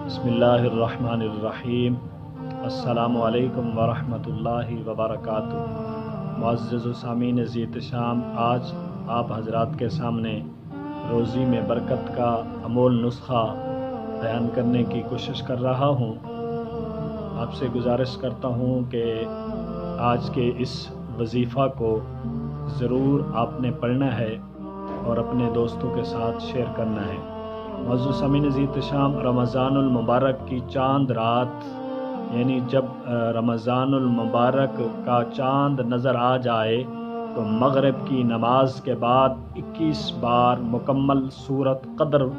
बिस्मिल्लाहिर्रहमानिर्रहीम। अस्सलामु अलैकुम वरहमतुल्लाहि वबरकातुहू। मुअज़्ज़ज़ सामीन ज़ीत-ए-शाम, आज आप हज़रात के सामने रोज़ी में बरकत का अमोल नुस्खा बयान करने की कोशिश कर रहा हूँ। आपसे गुजारिश करता हूँ कि आज के इस वजीफ़ा को ज़रूर आपने पढ़ना है और अपने दोस्तों के साथ शेयर करना है। मुअज़्ज़ज़ सामीन ज़ीत-ए-शाम, रमज़ानुल मुबारक की चांद रात, यानी जब रमज़ानुल मुबारक का चांद नज़र आ जाए तो मग़रिब की नमाज के बाद 21 बार मुकम्मल सूरत क़द्र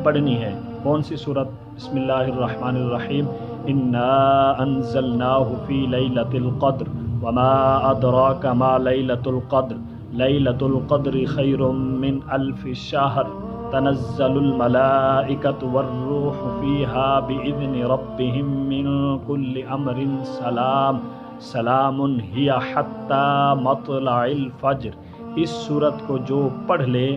पढ़नी है। कौन सी सूरत? बिस्मिल्लाहिर्रहमानिर्रहीम। इन्ना अंज़लनाहु फ़ी लैलतिल क़द्र वमा अदराका मा लैलतुल क़द्र लैलतुल क़द्रि खैरुम मिन अल्फ़ि शहर तनज़्ज़लुल मलाइकतु वर्रूहु फ़ीहा बिइज़्नि रब्बिहिम मिन कुल्लि अम्रिन सलाम सलामुन हिया हत्ता मत्लइल फ़ज्र। इस सूरत को जो पढ़ ले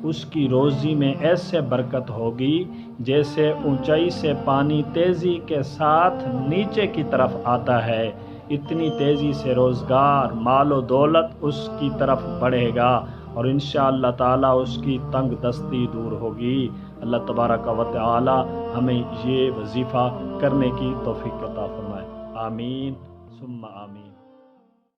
उसकी रोज़ी में ऐसे बरकत होगी जैसे ऊंचाई से पानी तेज़ी के साथ नीचे की तरफ आता है। इतनी तेज़ी से रोज़गार, मालो दौलत उसकी तरफ बढ़ेगा और इंशाअल्लाह ताला उसकी तंग दस्ती दूर होगी। अल्लाह तबारक व तआला हमें ये वजीफ़ा करने की तौफीक अता फरमाए। आमीन सुम्मा आमीन।